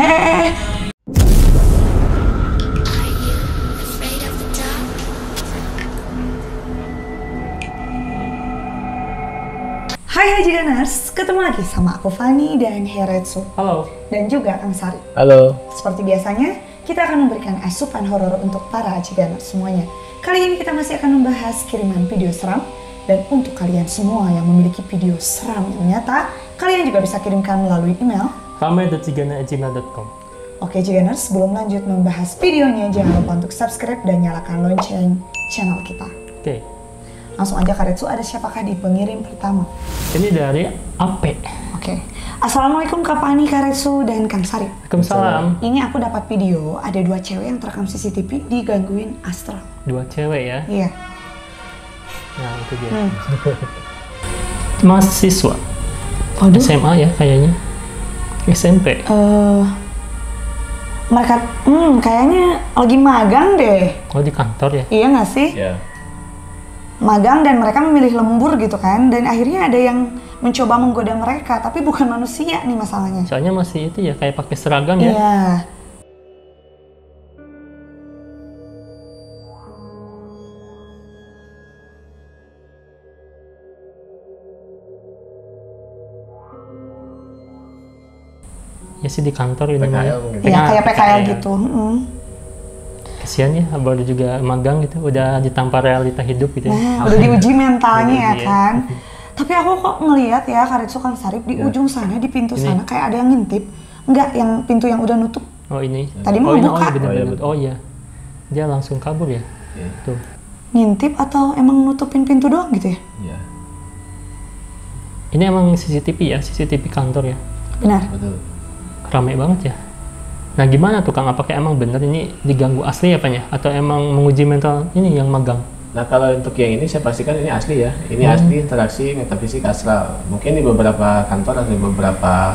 Hai Hajiganers, ketemu lagi sama aku Fani dan Heretsu. Halo. Dan juga Kang Sari. Halo. Seperti biasanya, kita akan memberikan asupan horor untuk para Hajiganers semuanya. Kali ini kita masih akan membahas kiriman video seram. Dan untuk kalian semua yang memiliki video seram yang nyata, kalian juga bisa kirimkan melalui email rame.cigana@gmail.com. Oke Jiganers, sebelum lanjut membahas videonya, jangan lupa untuk subscribe dan nyalakan lonceng channel kita. Oke. Langsung aja Karetsu, ada siapakah di pengirim pertama? Ini dari Ape. Oke. Assalamualaikum Kak Fani, Karetsu, dan Kang Sari. Waalaikumsalam. Ini aku dapat video, ada 2 cewek yang terekam CCTV digangguin astral. 2 cewek ya? Iya. Nah itu dia. Mahasiswa. Waduh. SMA ya kayaknya. SMP. Mereka, kayaknya lagi magang deh. Oh di kantor ya? Iya nggak sih? Ya. Magang dan mereka memilih lembur gitu kan. Dan akhirnya ada yang mencoba menggoda mereka, tapi bukan manusia nih masalahnya. Soalnya masih itu ya, kayak pakai seragam ya? Iya. Ya sih di kantor ini mah. Iya kayak PKL gitu. Kasian ya, baru juga magang gitu, udah ditampar realita hidup gitu ya. Nah, udah diuji mentalnya ya Iya. kan. Tapi aku kok ngelihat ya Karetsu Kang Sarip di ujung sana, di pintu sana kayak ada yang ngintip. Enggak, yang pintu yang udah nutup. Oh ini. Tadi mau ini, buka. iya, bener-bener. Oh iya. Dia langsung kabur ya? Tuh. Ngintip atau emang nutupin pintu doang gitu ya? Iya. Ini emang CCTV ya, CCTV kantor ya? Benar. Betul. Ramai banget ya. Nah gimana tuh Kang, apakah emang bener ini diganggu asli apanya? Atau emang menguji mental ini yang magang? Nah kalau untuk yang ini saya pastikan ini asli ya. Ini asli interaksi metafisik astral. Mungkin di beberapa kantor atau di beberapa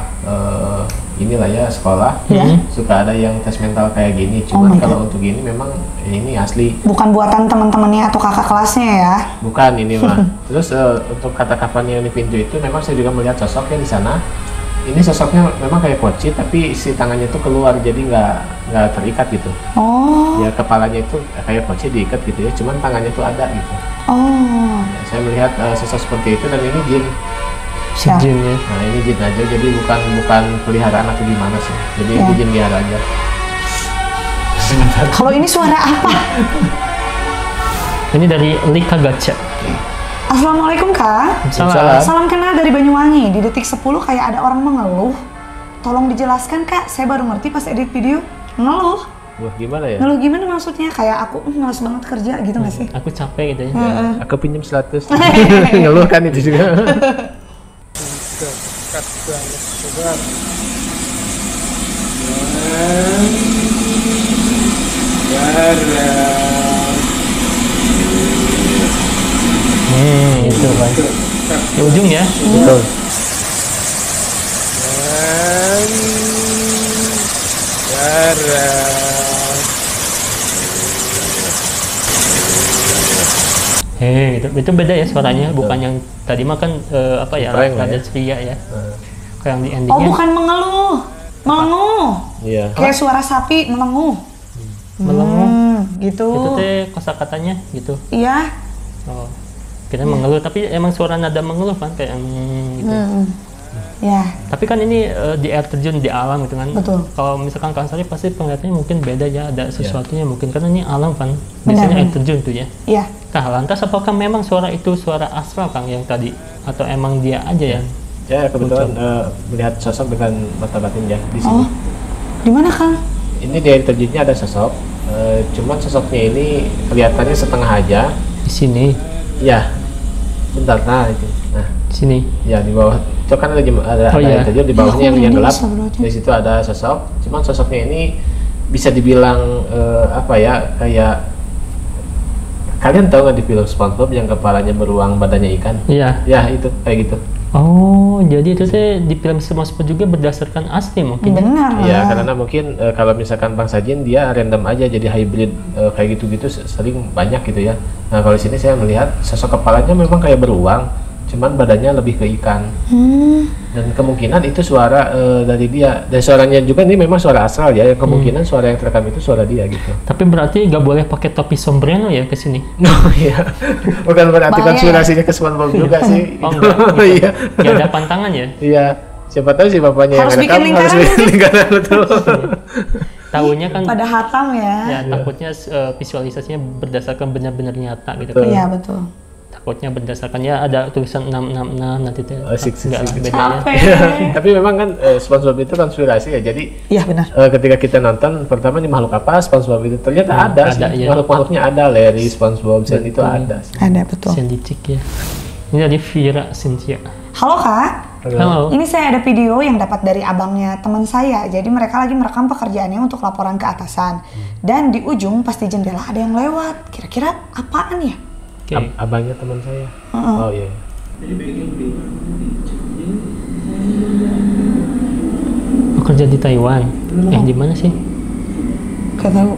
inilah ya sekolah suka ada yang tes mental kayak gini. Cuman kalau untuk ini memang ini asli. Bukan buatan teman-temannya atau kakak kelasnya ya? Bukan ini mah. Terus untuk kata kapan yang di pintu itu memang saya juga melihat sosoknya di sana. Ini sosoknya memang kayak poci tapi si tangannya itu keluar jadi nggak terikat gitu. Oh. Ya kepalanya itu kayak poci diikat gitu ya, cuman tangannya itu ada gitu. Oh. Ya, saya melihat sosok seperti itu dan ini jin. Siap. Jin ya. Nah ini jin aja, jadi bukan peliharaan atau gimana sih. Jadi ini jin biar aja. Kalau ini suara apa? Ini dari Lika Gacha. Assalamualaikum Kak. Salam. Salam kenal dari Banyuwangi. Di detik 10 kayak ada orang mengeluh. Tolong dijelaskan Kak, saya baru ngerti pas edit video. Ngeluh. Wah gimana ya? Ngeluh gimana maksudnya? Kayak aku malas banget kerja gitu nggak sih? Aku capek gitu ya. Aku pinjam 100. Ngeluh kan itu juga. Itu kan. Di ujung ya. Betul. Gitu. Itu beda ya suaranya, bukan yang tadi mah kan apa ya, rada ceria ya. Kayak yang di endingnya. Oh bukan mengeluh, melenguh. Iya. Kayak suara sapi melenguh. Melenguh. Gitu. Itu teh kosakatanya gitu. Iya. Oh. Kita mengeluh, tapi emang suara nada mengeluh kan kayak gitu. Ya. Tapi kan ini di air terjun di alam gitu kan. Betul. Kalau misalkan Kang Sari pasti penglihatannya mungkin beda ya, ada sesuatunya mungkin karena ini alam kan. Biasanya air terjun tuh ya. Iya. Nah, lantas apakah memang suara itu suara astral Kang yang tadi atau emang dia aja yang Ya kebetulan melihat sosok dengan mata batin ya di sini. Oh. Di mana Kang? Ini di air terjunnya ada sosok. Cuman sosoknya ini kelihatannya setengah aja. di sini? Ya. Bentar, nah itu. Nah, Di sini. ya di bawah itu kan ada air terjun, di bawahnya yang gelap. Di situ ada sosok. Cuman sosoknya ini bisa dibilang apa ya, kayak kalian tahu nggak di film SpongeBob yang kepalanya beruang badannya ikan? Iya. Ya itu kayak gitu. Oh, jadi itu teh di film SpongeBob juga berdasarkan asli mungkin. Benar. Iya, karena mungkin kalau misalkan bangsa jin dia random aja jadi hybrid kayak gitu-gitu sering banyak gitu ya. Nah kalau di sini saya melihat sosok kepalanya memang kayak beruang, cuman badannya lebih ke ikan. Dan kemungkinan itu suara dari dia, dan suaranya juga ini memang suara astral ya, yang kemungkinan suara yang terekam itu suara dia gitu. Tapi berarti nggak boleh pakai topi sombrero ya ke sini? Oh iya, bukan berarti Bahaya. konspirasinya ke SpongeBob juga sih. Oh enggak, gitu. Iya. Nggak ada pantangan ya? Iya, siapa tahu si bapaknya Harus yang bikin rekam harus lingkaran bikin mungkin. lingkaran betul. Tahunya kan Pada hatam ya. ya takutnya visualisasinya berdasarkan benar-benar nyata gitu kan. Iya betul. Takutnya berdasarkan ya ada tulisan 666 nanti tuh. Asik, Enggak lah asik. bedanya. Capek. Tapi memang kan SpongeBob itu konspirasi ya, jadi Iya benar. ketika kita nonton pertama ini makhluk apa SpongeBob itu ternyata ada sih. iya. Makhluk-makhluknya ada, Larry, SpongeBob, Zen itu ada sih. Ada betul. Sianditik ya. Ini dari Vira Cynthia. Halo Kak. Halo. Ini saya ada video yang dapat dari abangnya teman saya. Jadi mereka lagi merekam pekerjaannya untuk laporan ke atasan. Dan di ujung pas di jendela ada yang lewat. Kira-kira apaan ya? Oke. Abangnya teman saya. Oh iya. Bekerja di Taiwan. Di mana sih? Gak tahu.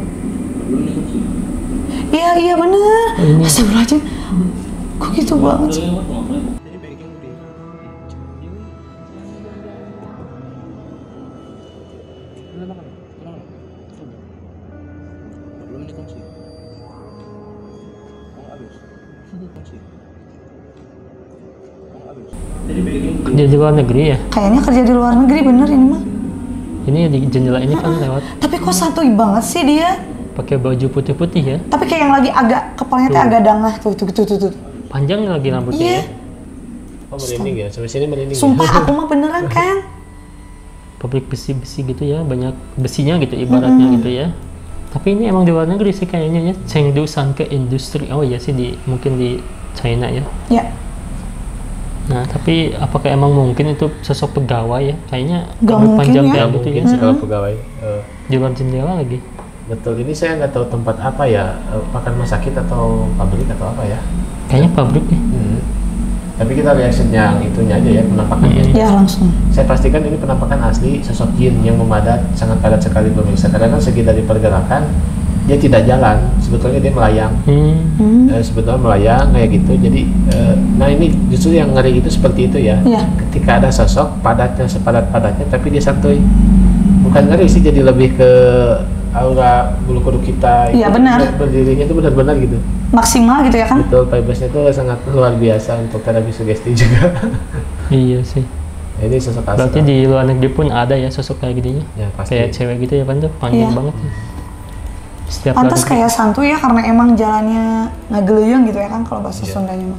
Iya bener. Ini. Astagfirullahaladzim. Kok gitu banget sih? Kerja di luar negeri ya. Kayaknya kerja di luar negeri bener ini mah. Ini di jendela ini kan lewat Tapi kok santuy banget sih dia. pakai baju putih-putih ya. Tapi kayak yang lagi agak kepalanya tuh agak dangah tuh. Panjang lagi rambutnya Iya. ya. Oh merinding ya, sampai sini merinding. Sumpah aku mah beneran kan. Pabrik besi-besi gitu ya, banyak besinya gitu ibaratnya gitu ya. Tapi ini emang di luar negeri sih kayaknya ya. Chengdu Sanke Industry. Oh iya sih mungkin di China ya. Ya. Nah, tapi apakah emang mungkin itu sosok pegawai ya? Kayaknya Nggak rambut mungkin panjang ya. kayak Ya gitu mungkin ya. sih kalau pegawai. Di luar jendela lagi. Betul, ini saya nggak tahu tempat apa ya, apakah rumah sakit atau pabrik atau apa ya. Kayaknya pabrik nih. Tapi kita lihat yang itunya aja ya, penampakannya. Ya langsung. Saya pastikan ini penampakan asli sosok jin yang memadat, sangat padat sekali pemirsa. Karena segi dari pergerakan dia tidak jalan, sebetulnya dia melayang. Sebetulnya melayang kayak gitu. Jadi, nah ini justru yang ngeri itu seperti itu ya. Iya. Ketika ada sosok padatnya sepadat-padatnya, tapi dia santuy. Bukan ngeri sih, jadi lebih ke aura bulu kuduk kita. Iya, itu benar. Berdirinya itu benar-benar gitu. Maksimal gitu ya kan? Betul, vibes-nya itu sangat luar biasa untuk terapi sugesti juga. Iya sih. Ini sosok asli. Berarti di luar negeri pun ada ya sosok kayak gini Ya, pasti. kayak cewek gitu ya kan tuh panjang Iya. banget ya. Setiap Pantas lari- kayak santuy ya karena emang jalannya ngegeleyeng gitu ya kan kalau bahasa Sundanya mah.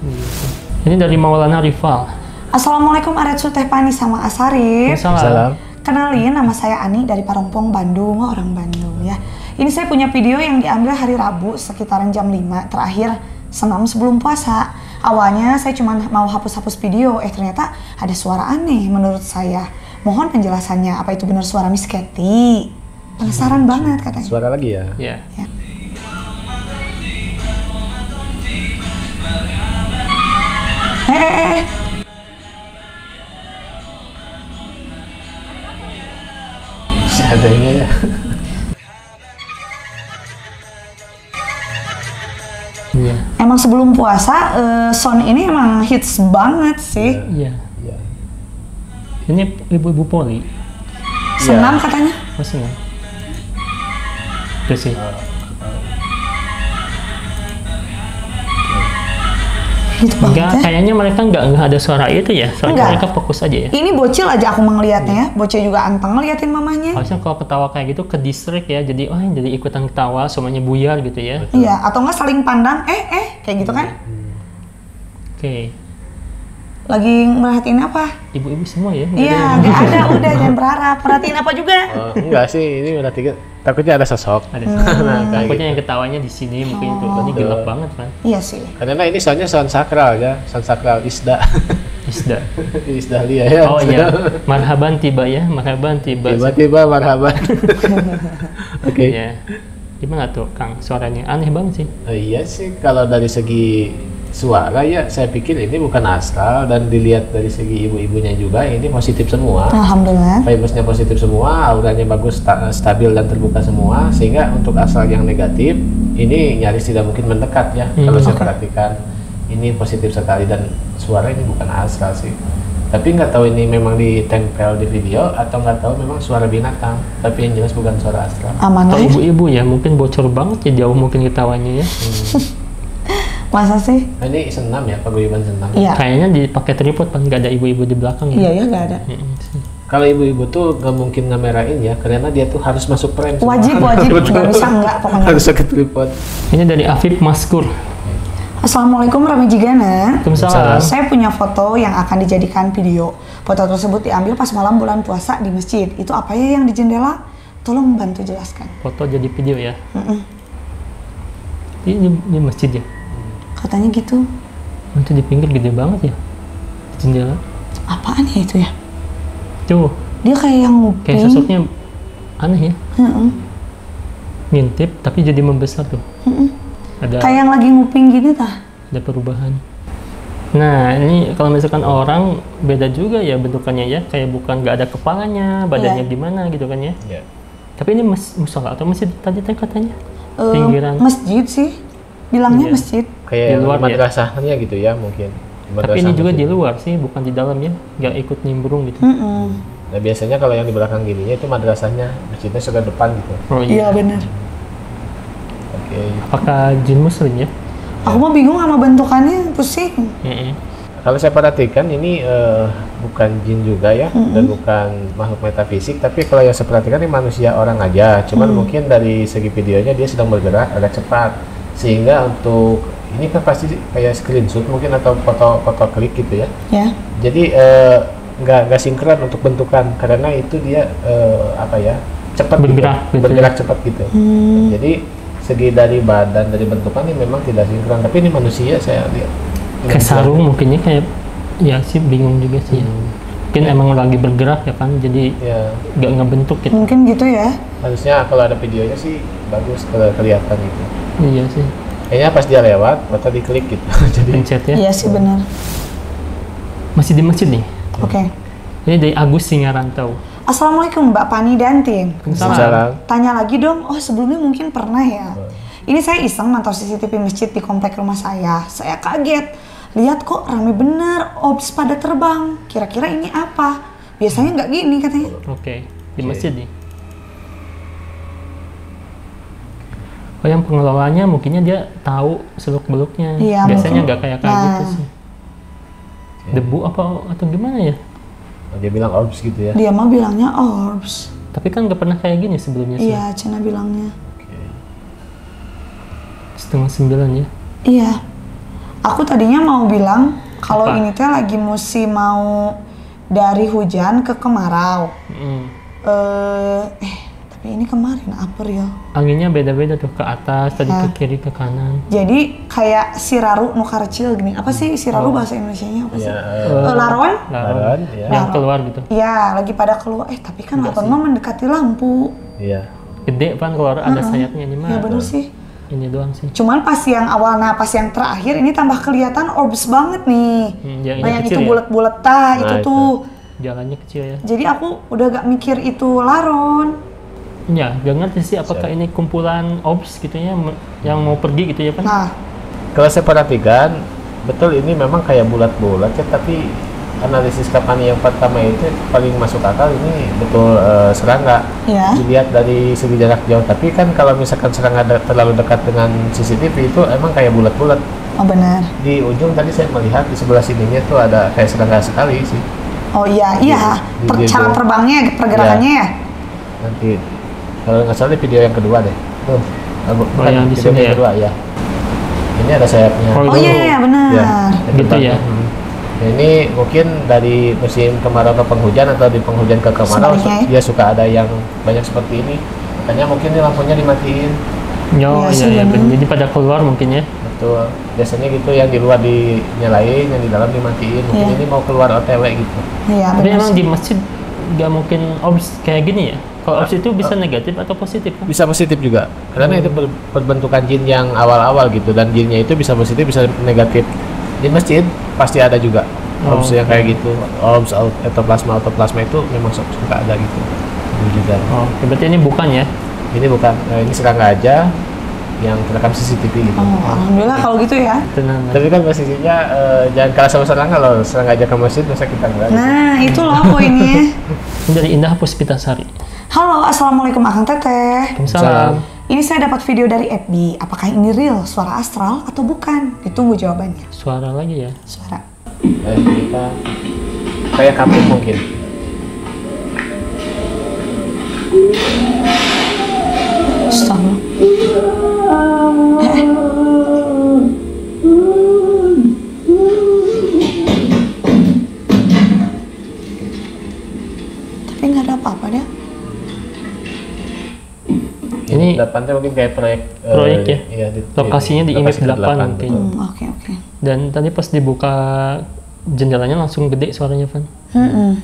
Ini dari Maulana Rival. Assalamualaikum Aretsu Teh Pani sama Asarif. Salam. Kenalin, nama saya Ani dari Parongpong, Bandung, orang Bandung ya. Ini saya punya video yang diambil hari Rabu sekitaran jam 5, terakhir senam sebelum puasa. Awalnya saya cuma mau hapus-hapus video, ternyata ada suara aneh menurut saya. Mohon penjelasannya, apa itu benar suara Miss Katy? Penasaran banget katanya. Suara lagi ya. Ya. Eh. Seadanya ya. Iya. Emang sebelum puasa, sound ini emang hits banget sih. Iya. Ya. Ini ibu-ibu poli. Senam katanya. Masih nggak? Udah sih. Gitu Enggak, banget ya. kayaknya mereka nggak ada suara itu ya. Soalnya Enggak. mereka fokus aja ya. Ini bocil aja aku ngeliatnya ya. Bocil juga anteng ngeliatin mamanya. Harusnya kalau ketawa kayak gitu ke distrik ya. Jadi jadi ikutan ketawa, semuanya buyar gitu ya. Iya, atau enggak saling pandang, kayak gitu kan. Oke. Lagi merhatiin apa? Ibu-ibu semua ya. nggak Iya, ada yang- nggak ada, udah jangan berharap. Perhatiin apa juga? Enggak sih, ini berarti takutnya ada sosok. Ada Nah, kayak takutnya gitu. yang ketawanya di sini mungkin itu. Ini gelap banget kan. Iya sih. Karena ini soalnya sound sakral ya, sound sakral Isda. Isda. Isda Lia ya. Oh iya. Marhaban tiba ya. Marhaban tiba. Tiba-tiba marhaban. Oke. Iya. Gimana tuh Kang? Suaranya aneh banget sih. Iya sih, kalau dari segi suara ya saya pikir ini bukan astral, dan dilihat dari segi ibu-ibunya juga ini positif semua. Alhamdulillah. Vibes-nya positif semua, auranya bagus, stabil dan terbuka semua, sehingga untuk astral yang negatif ini nyaris tidak mungkin mendekat ya kalau saya perhatikan. ini positif sekali dan suara ini bukan astral sih. Tapi nggak tahu ini memang ditempel di video atau nggak tahu memang suara binatang. Tapi yang jelas bukan suara astral. Aman Atau lah. ibu-ibu ya, mungkin bocor banget ya, jauh mungkin ketawanya ya. Masa sih? Nah, ini senam ya, paguyuban senam. Iya. Kayaknya dipakai tripod kan, nggak ada ibu-ibu di belakang Iya ya. ya nggak ada. Kalau ibu-ibu tuh nggak mungkin ngamerain ya, karena dia tuh harus masuk frame. semua. Wajib nggak bisa nggak pokoknya. Harus pakai tripod. Ini dari Afif Maskur. Assalamualaikum Ramijigana. Waalaikumsalam. Saya punya foto yang akan dijadikan video. Foto tersebut diambil pas malam bulan puasa di masjid. Itu apa ya yang di jendela? Tolong bantu jelaskan. Foto jadi video ya. Ini masjid ya. Katanya gitu. Itu di pinggir gede banget ya. Jendela. Apaan ya itu ya? Tuh, Dia kayak yang nguping. kayak sosoknya aneh ya. Heeh. Ngintip tapi jadi membesar tuh. Ada Kayak yang lagi nguping gitu tah. ada perubahan. Nah, ini kalau misalkan orang beda juga ya bentukannya ya, kayak bukan nggak ada kepalanya, badannya Iya. di mana gitu kan ya. Ya. Tapi ini musola atau masjid tadi teh katanya? Pinggiran. Masjid sih. Bilangnya Iya. masjid. Kayak Di luar ya? madrasahnya gitu ya mungkin. Tapi ini juga di luar sih, bukan di dalam ya, nggak ikut nimbrung gitu. Nah biasanya kalau yang di belakang gininya itu madrasahnya, masjidnya suka depan gitu. Oh Iya iya. benar. Oke. Apakah jin muslim ya? Aku mah bingung sama bentukannya, pusing. Kalau saya perhatikan ini bukan jin juga ya, dan bukan makhluk metafisik. Tapi kalau yang saya perhatikan ini manusia orang aja. Cuman mungkin dari segi videonya dia sedang bergerak agak cepat, sehingga untuk ini kan pasti kayak screenshot mungkin atau foto klik gitu ya. Ya. Jadi nggak sinkron untuk bentukan karena itu dia apa ya cepat Bergerak gitu bergerak cepat gitu. Jadi segi dari badan dari bentukan ini memang tidak sinkron. Tapi ini manusia saya lihat. Kayak sarung mungkinnya kayak, ya sih bingung juga sih ya. Mungkin emang lagi bergerak ya kan, jadi Ya nggak ngebentuk gitu. Mungkin gitu ya. harusnya kalau ada videonya sih bagus kelihatan gitu. Iya sih, Kayaknya pas dia lewat foto diklik gitu. Jadi pencet ya. Iya sih benar. Masih di masjid nih. Oke. Ini dari Agus Singarantau. Assalamualaikum Mbak Pani dan tim. salah. Tanya lagi dong, oh sebelumnya mungkin pernah ya. Ini saya iseng mantau CCTV masjid di komplek rumah saya. Saya kaget, lihat kok rame bener, ops pada terbang. Kira-kira ini apa? Biasanya nggak gini katanya. Oke, di masjid nih. Oh, yang pengelolanya mungkinnya dia tahu seluk-beluknya. Iya, Biasanya mungkin. nggak kayak gitu Nah. sih. Debu apa atau gimana ya? Dia bilang orbs gitu ya. Dia mah bilangnya orbs. Tapi kan nggak pernah kayak gini sebelumnya sih. Iya, Cina bilangnya. Oke. 8:30 ya. Iya. Aku tadinya mau bilang kalau Apa? ini teh lagi musim mau dari hujan ke kemarau. Tapi ini kemarin April. Anginnya beda-beda tuh, ke atas, tadi ke kiri, ke kanan. Jadi kayak siraru nu karecil gini. Apa sih siraru bahasa Indonesianya apa sih? Ya, Laron? Laron, ya. Yang keluar gitu. Iya, lagi pada keluar. Tapi kan laron mah mendekati lampu. Iya. Gede kan keluar, ada sayapnya ini mah. Ya bener sih. Ini doang sih. Cuman pas yang awalnya, pas yang terakhir ini tambah kelihatan orbs banget nih. Yang ini Nah, yang kecil itu ya? bulat-bulat itu Nah, tuh. Jalannya kecil ya. Jadi aku udah gak mikir itu laron. Ya, gak ngerti sih apakah ini kumpulan ops gitu ya, yang mau pergi gitu ya kan? Nah, Kalau saya perhatikan, betul ini memang kayak bulat-bulat ya, tapi analisis Kapani yang pertama itu paling masuk akal ini betul serangga. ya. Dilihat dari segi jarak jauh, tapi kan kalau misalkan serangga terlalu dekat dengan CCTV itu emang kayak bulat-bulat. Oh benar. Di ujung tadi saya melihat di sebelah sininya tuh ada kayak serangga sekali sih. Oh iya, iya. Di Cara video. terbangnya, pergerakannya ya. Nanti kalau nggak salah di video yang kedua deh. Tuh, bukan yang di video sini yang ya? kedua ya. Ini ada sayapnya. Oh, Oh iya, iya benar. yang Gitu depan. ya? Nah, ini mungkin dari musim kemarau ke penghujan atau di penghujan ke kemarau Sebaliknya ya? dia suka ada yang banyak seperti ini. Makanya mungkin ini lampunya dimatiin. Oh Iya sih, iya, bener. jadi pada keluar mungkin ya. Betul. Biasanya gitu yang di luar dinyalain, yang di dalam dimatiin. Mungkin Iya. ini mau keluar OTW gitu. Iya Tapi benar. emang sih. di masjid nggak mungkin ops kayak gini ya? Kalau ops itu bisa negatif atau positif kan? Bisa positif juga. Karena itu perbentukan jin yang awal-awal gitu, dan jinnya itu bisa positif bisa negatif. Di masjid pasti ada juga. Oh, Orbs yang kayak gitu. Orbs autoplasma itu memang suka ada gitu. Wujudnya. Oh, berarti ini bukan ya? Ini bukan, ini serangga aja. yang terekam CCTV gitu. Oh, alhamdulillah kalau gitu ya. Tenang. Tapi kan posisinya jangan kalah sama serangga loh, serangga aja ke masjid masa kita enggak. Nah, itu loh poinnya. Dari Indah Puspitasari. Halo, assalamualaikum Akang Teteh. Waalaikumsalam. Ini saya dapat video dari FB. Apakah ini real suara astral atau bukan? Ditunggu jawabannya. Suara lagi ya. Suara. Kita kayak kampung mungkin. Astagfirullah. Tapi nggak ada apa-apa deh. Ini 8 itu mungkin kayak proyek ya? Iya, Lokasinya di IMIP 8 mungkin. Oke. Dan tadi pas dibuka jendelanya langsung gede suaranya, Van.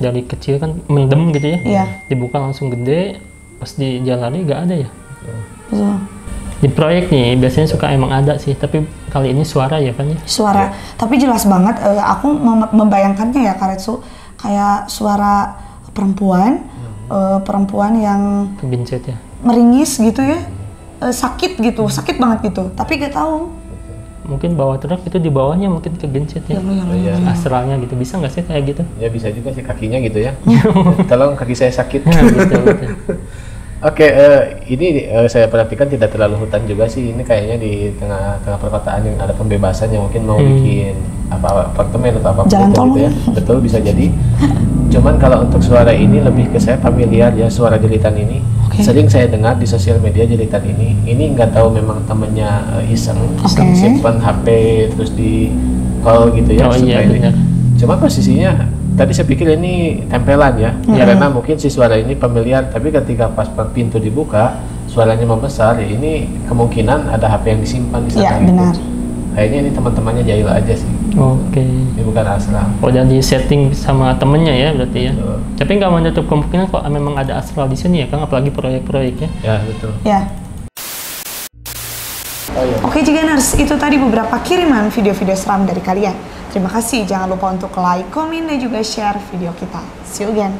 Dari kecil kan mendem gitu ya. Iya. Dibuka langsung gede, pas dijalani nggak ada ya. Betul. Di proyek nih biasanya suka emang ada sih, tapi kali ini suara ya, Van ya. Suara. Tapi jelas banget. Aku membayangkannya ya Karetsu kayak suara perempuan, perempuan yang Kegencet ya. meringis gitu ya, sakit gitu, sakit banget gitu. Tapi gak tahu. Mungkin bawah truk itu di bawahnya mungkin kegencet ya. Iya. Astralnya gitu, bisa nggak sih kayak gitu? Ya bisa juga sih kakinya gitu ya. Tolong kaki saya sakit. Betul. Oke, ini saya perhatikan tidak terlalu hutan juga sih. Ini kayaknya di tengah perkotaan yang ada pembebasan yang mungkin mau bikin apa apartemen atau apa Jalan tol gitu ya. Betul, bisa jadi. Cuman kalau untuk suara ini lebih ke saya familiar ya, suara jeritan ini. Sering saya dengar di sosial media jeritan ini. Ini nggak tahu memang temennya iseng simpan HP terus di call gitu ya. Oh iya, ini. benar. Cuma posisinya tadi saya pikir ini tempelan ya, karena mungkin si suara ini familiar, tapi ketika pas pintu dibuka, suaranya membesar, ya ini kemungkinan ada HP yang disimpan di sana. Iya, gitu. benar. Kayaknya ini teman-temannya jahil aja sih. Oke. Ini bukan astral. Udah di setting sama temennya ya berarti ya. Betul. Tapi nggak menutup kemungkinan kalau memang ada astral di sini ya, Kang, apalagi proyek-proyek ya. Ya betul. Ya. Oh iya. Oke Jigeners, itu tadi beberapa kiriman video-video seram dari kalian. Terima kasih, jangan lupa untuk like, komen, dan juga share video kita. See you again.